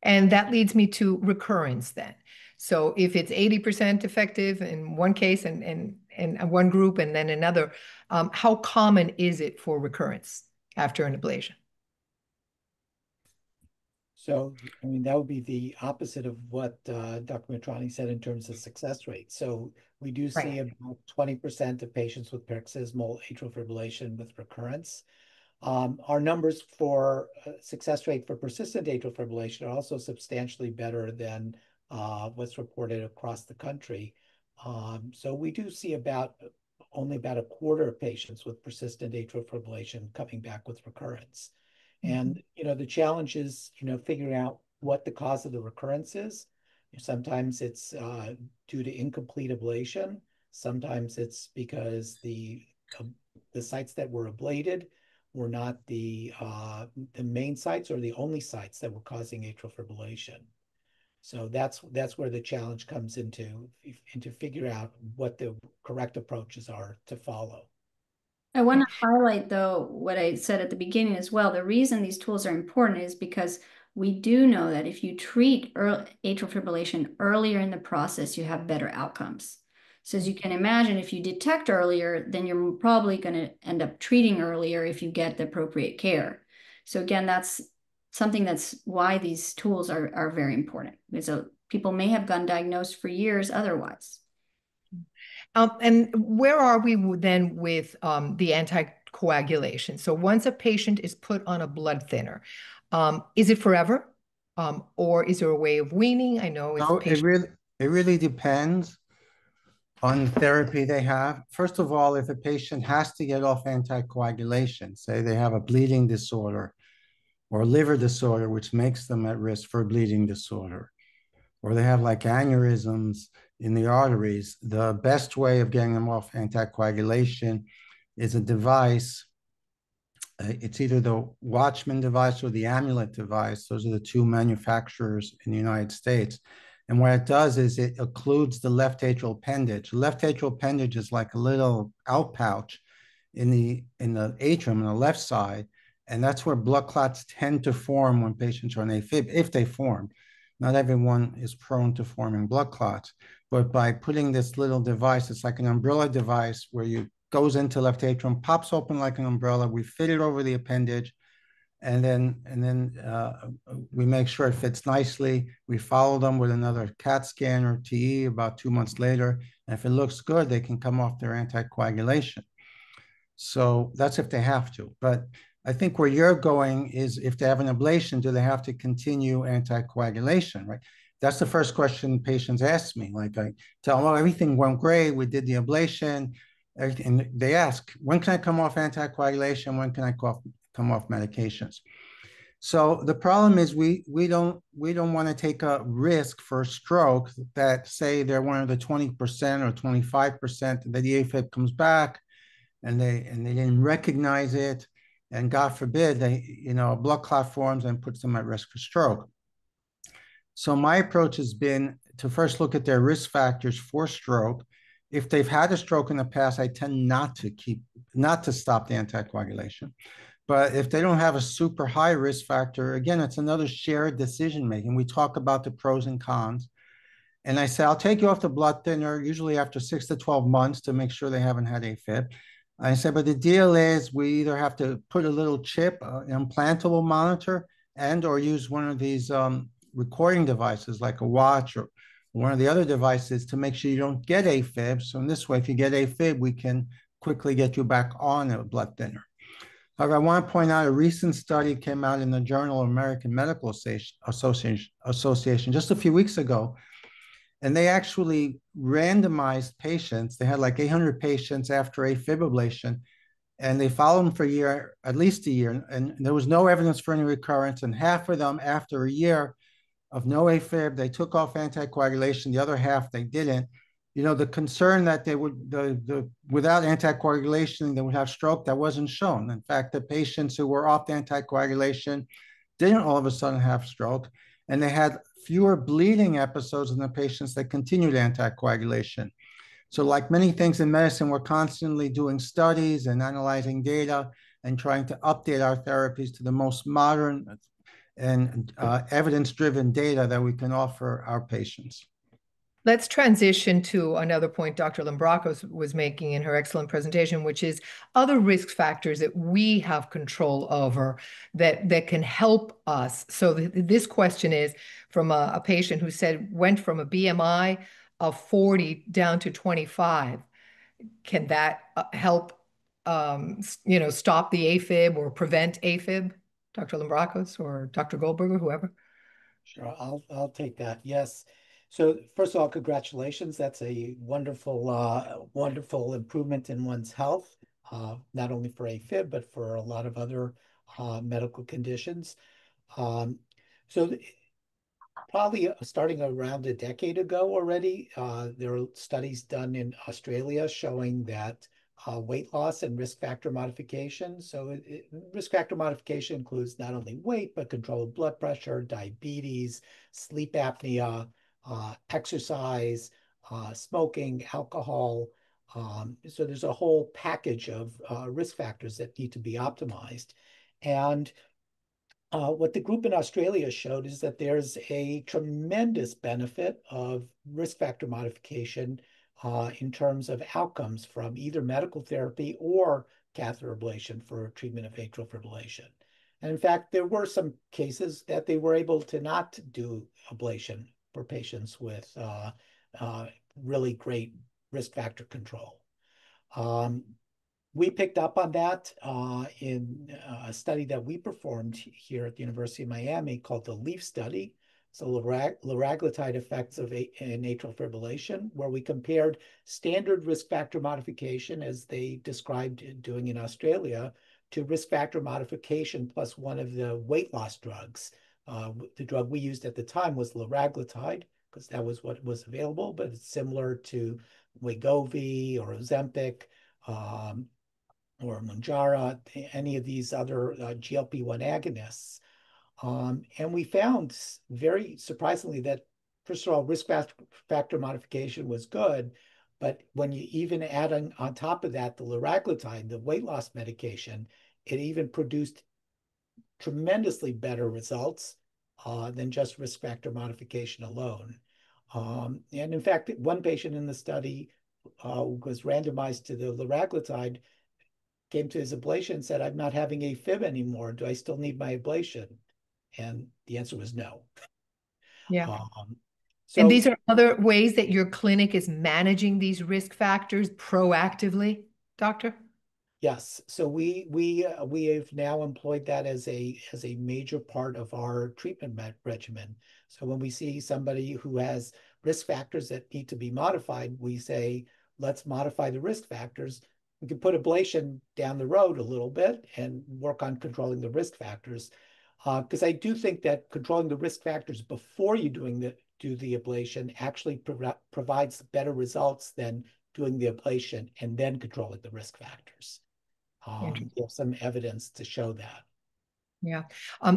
And that leads me to recurrence then. So if it's 80% effective in one case and one group and then another, how common is it for recurrence after an ablation? So, I mean, that would be the opposite of what Dr. Matrani said in terms of success rate. So we do see about 20% of patients with paroxysmal atrial fibrillation with recurrence. Our numbers for success rate for persistent atrial fibrillation are also substantially better than what's reported across the country. So we do see only about a quarter of patients with persistent atrial fibrillation coming back with recurrence. And, the challenge is, figuring out what the cause of the recurrence is. Sometimes it's due to incomplete ablation. Sometimes it's because the sites that were ablated were not the main sites or the only sites that were causing atrial fibrillation. So that's where the challenge comes into figure out what the correct approaches are to follow. I want to highlight, though, what I said at the beginning as well. The reason these tools are important is because we do know that if you treat atrial fibrillation earlier in the process, you have better outcomes. So as you can imagine, if you detect earlier, then you're probably going to end up treating earlier if you get the appropriate care. So again, that's something that's why these tools are very important, because people may have gotten diagnosed for years otherwise. And where are we then with the anticoagulation? So once a patient is put on a blood thinner, is it forever? Or is there a way of weaning? I know it's it really depends on the therapy they have. First of all, if a patient has to get off anticoagulation, say they have a bleeding disorder or liver disorder, which makes them at risk for a bleeding disorder, or they have like aneurysms in the arteries, the best way of getting them off anticoagulation is a device. It's either the Watchman device or the Amulet device. Those are the two manufacturers in the United States. And what it does is it occludes the left atrial appendage. The left atrial appendage is like a little outpouch in the atrium on the left side. And that's where blood clots tend to form when patients are on AFib, if they form. Not everyone is prone to forming blood clots, but by putting this little device, it's like an umbrella device where you goes into left atrium, pops open like an umbrella. We fit it over the appendage, and then we make sure it fits nicely. We follow them with another CAT scan or TE about 2 months later. And if it looks good, they can come off their anticoagulation. So that's if they have to. But I think where you're going is if they have an ablation, do they have to continue anticoagulation, right? That's the first question patients ask me. Like I tell them, well, everything went great. We did the ablation. And they ask, when can I come off anticoagulation? When can I come off medications? So the problem is we don't want to take a risk for a stroke that say they're one of the 20% or 25% that the AFib comes back and they didn't recognize it. And God forbid, a blood clot forms and puts them at risk for stroke. So my approach has been to first look at their risk factors for stroke. If they've had a stroke in the past, I tend not to stop the anticoagulation. But if they don't have a super high risk factor, again, it's another shared decision making. We talk about the pros and cons. And I say, I'll take you off the blood thinner, usually after 6 to 12 months to make sure they haven't had AFib. I said, but the deal is we either have to put a little chip, an implantable monitor, or use one of these recording devices like a watch or one of the other devices to make sure you don't get AFib. So in this way, if you get AFib, we can quickly get you back on a blood thinner. However, I want to point out a recent study came out in the Journal of American Medical Association just a few weeks ago. And they actually randomized patients. They had like 800 patients after AFib ablation, and they followed them for a year, at least a year, and there was no evidence for any recurrence. And half of them, after a year of no AFib, they took off anticoagulation. The other half, they didn't. You know, the concern that they would, without anticoagulation, they would have stroke, that wasn't shown. In fact, the patients who were off anticoagulation didn't all of a sudden have stroke, and they had fewer bleeding episodes than the patients that continued anticoagulation. So like many things in medicine, we're constantly doing studies and analyzing data and trying to update our therapies to the most modern and evidence-driven data that we can offer our patients. Let's transition to another point Dr. Lambrakos was making in her excellent presentation, which is other risk factors that we have control over that can help us. So this question is from a patient who said went from a BMI of 40 down to 25. Can that help, stop the AFib or prevent AFib? Dr. Lambrakos or Dr. Goldberg or whoever? Sure, I'll take that. Yes. So first of all, congratulations. That's a wonderful improvement in one's health, not only for AFib, but for a lot of other medical conditions. So probably starting around a decade ago already, there are studies done in Australia showing that weight loss and risk factor modification. So risk factor modification includes not only weight, but control of blood pressure, diabetes, sleep apnea, exercise, smoking, alcohol. So there's a whole package of risk factors that need to be optimized. And what the group in Australia showed is that there's a tremendous benefit of risk factor modification in terms of outcomes from either medical therapy or catheter ablation for treatment of atrial fibrillation. And in fact, there were some cases that they were able to not do ablation for patients with really great risk factor control. We picked up on that in a study that we performed here at the University of Miami called the LEAF study. So liraglutide effects in atrial fibrillation, where we compared standard risk factor modification, as they described doing in Australia, to risk factor modification plus one of the weight loss drugs. The drug we used at the time was liraglutide, because that was what was available, but it's similar to Wegovy or Ozempic, or Mounjaro, any of these other GLP-1 agonists. And we found, very surprisingly, that first of all, risk factor modification was good, but when you even add on top of that the liraglutide, the weight loss medication, it even produced tremendously better results than just risk factor modification alone. And in fact, one patient in the study was randomized to the liraglutide, came to his ablation and said, I'm not having AFib anymore. Do I still need my ablation? And the answer was no. Yeah. And these are other ways that your clinic is managing these risk factors proactively, doctor? Yes. So we have now employed that as a major part of our treatment regimen. So when we see somebody who has risk factors that need to be modified, we say, let's modify the risk factors. We can put ablation down the road a little bit and work on controlling the risk factors. Because I do think that controlling the risk factors before you do the ablation actually provides better results than doing the ablation and then controlling the risk factors. You have some evidence to show that. Yeah.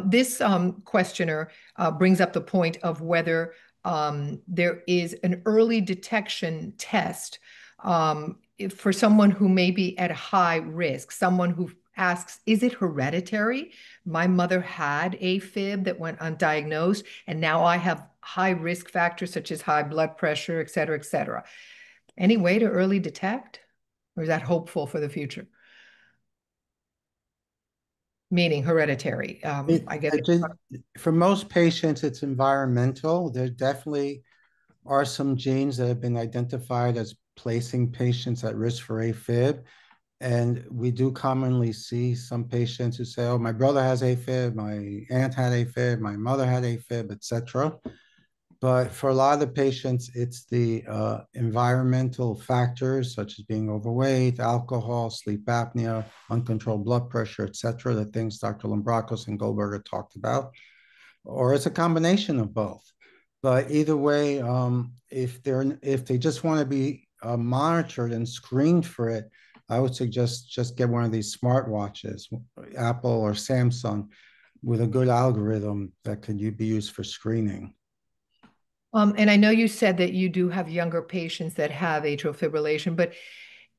This questioner brings up the point of whether there is an early detection test for someone who may be at high risk, someone who asks, is it hereditary? My mother had AFib that went undiagnosed, and now I have high risk factors such as high blood pressure, et cetera, et cetera. Any way to early detect? Or is that hopeful for the future? Meaning hereditary. I guess for most patients, it's environmental. There definitely are some genes that have been identified as placing patients at risk for AFib. And we do commonly see some patients who say, oh, my brother has AFib, my aunt had AFib, my mother had AFib, etc. But for a lot of the patients, it's the environmental factors such as being overweight, alcohol, sleep apnea, uncontrolled blood pressure, et cetera, the things Dr. Lambrakos and Goldberger talked about, or it's a combination of both. But either way, if they just want to be monitored and screened for it, I would suggest just get one of these smartwatches, Apple or Samsung, with a good algorithm that could be used for screening. And I know you said that you do have younger patients that have atrial fibrillation, but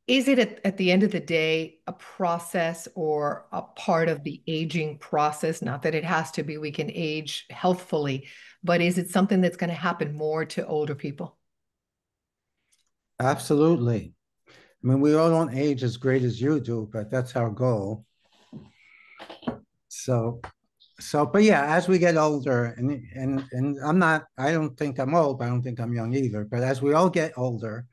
is it at the end of the day a process or a part of the aging process? Not that it has to be, we can age healthfully, but is it something that's going to happen more to older people? Absolutely. I mean, we all don't age as great as you do, but that's our goal. But yeah, as we get older, and I don't think I'm old, but I don't think I'm young either. But as we all get older,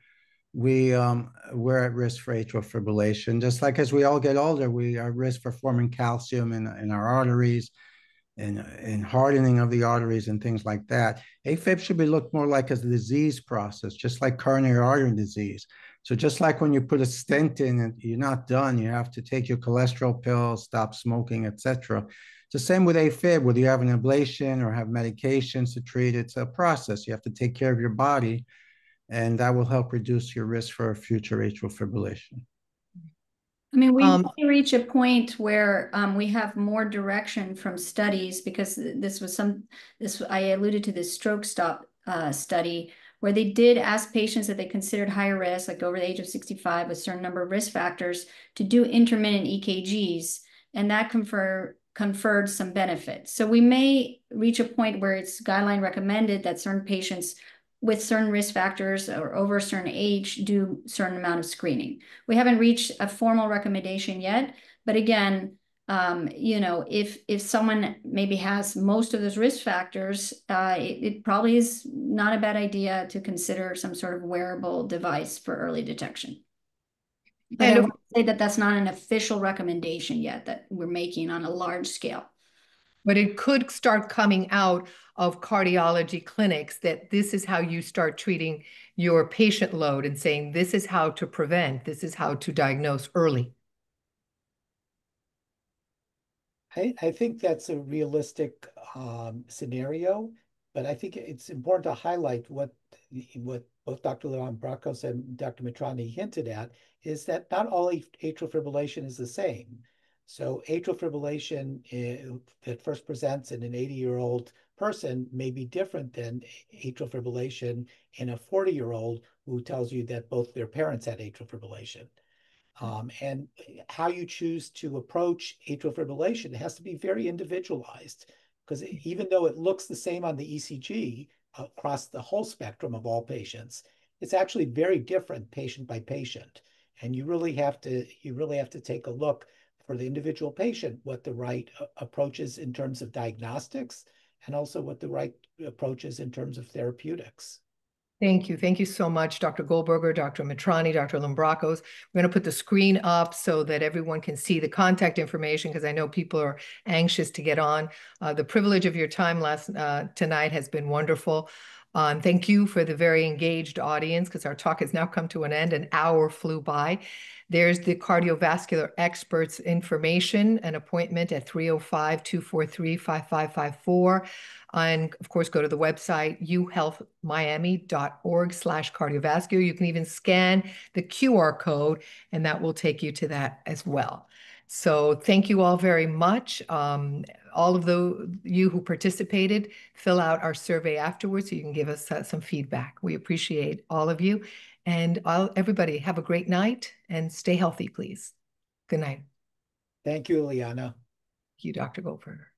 we're at risk for atrial fibrillation. Just like as we all get older, we are at risk for forming calcium in our arteries and hardening of the arteries and things like that. AFib should be looked more like a disease process, just like coronary artery disease. So just like when you put a stent in and you're not done, you have to take your cholesterol pills, stop smoking, etc. It's the same with AFib, whether you have an ablation or have medications to treat. It's a process. You have to take care of your body, and that will help reduce your risk for future atrial fibrillation. I mean, we may reach a point where we have more direction from studies, because I alluded to this stroke stop study where they did ask patients that they considered higher risk, like over the age of 65, with a certain number of risk factors, to do intermittent EKGs, and that conferred some benefits. So we may reach a point where it's guideline recommended that certain patients with certain risk factors or over a certain age do a certain amount of screening. We haven't reached a formal recommendation yet, but again, if someone maybe has most of those risk factors, it probably is not a bad idea to consider some sort of wearable device for early detection. But I would say that that's not an official recommendation yet that we're making on a large scale. But it could start coming out of cardiology clinics that this is how you start treating your patient load and saying, this is how to prevent, this is how to diagnose early. I think that's a realistic scenario, but I think it's important to highlight what both Dr. Lambrakos and Dr. Mitrani hinted at, is that not all atrial fibrillation is the same. So atrial fibrillation that first presents in an 80-year-old person may be different than atrial fibrillation in a 40-year-old who tells you that both their parents had atrial fibrillation. And how you choose to approach atrial fibrillation has to be very individualized, because even though it looks the same on the ECG across the whole spectrum of all patients, it's actually very different patient by patient. And you really have to take a look for the individual patient what the right approach is in terms of diagnostics, and also what the right approach is in terms of therapeutics. Thank you. Thank you so much, Dr. Goldberger, Dr. Mitrani, Dr. Lambrakos. We're going to put the screen up so that everyone can see the contact information, because I know people are anxious to get on. The privilege of your time tonight has been wonderful. Thank you for the very engaged audience, because our talk has now come to an end. An hour flew by. There's the cardiovascular experts information, an appointment at 305-243-5554. And of course, go to the website, uhealthmiami.org/cardiovascular. You can even scan the QR code, and that will take you to that as well. So thank you all very much. All of you who participated, fill out our survey afterwards so you can give us some feedback. We appreciate all of you. And everybody, have a great night and stay healthy, please. Good night. Thank you, Liana. Thank you, Dr. Goldberger.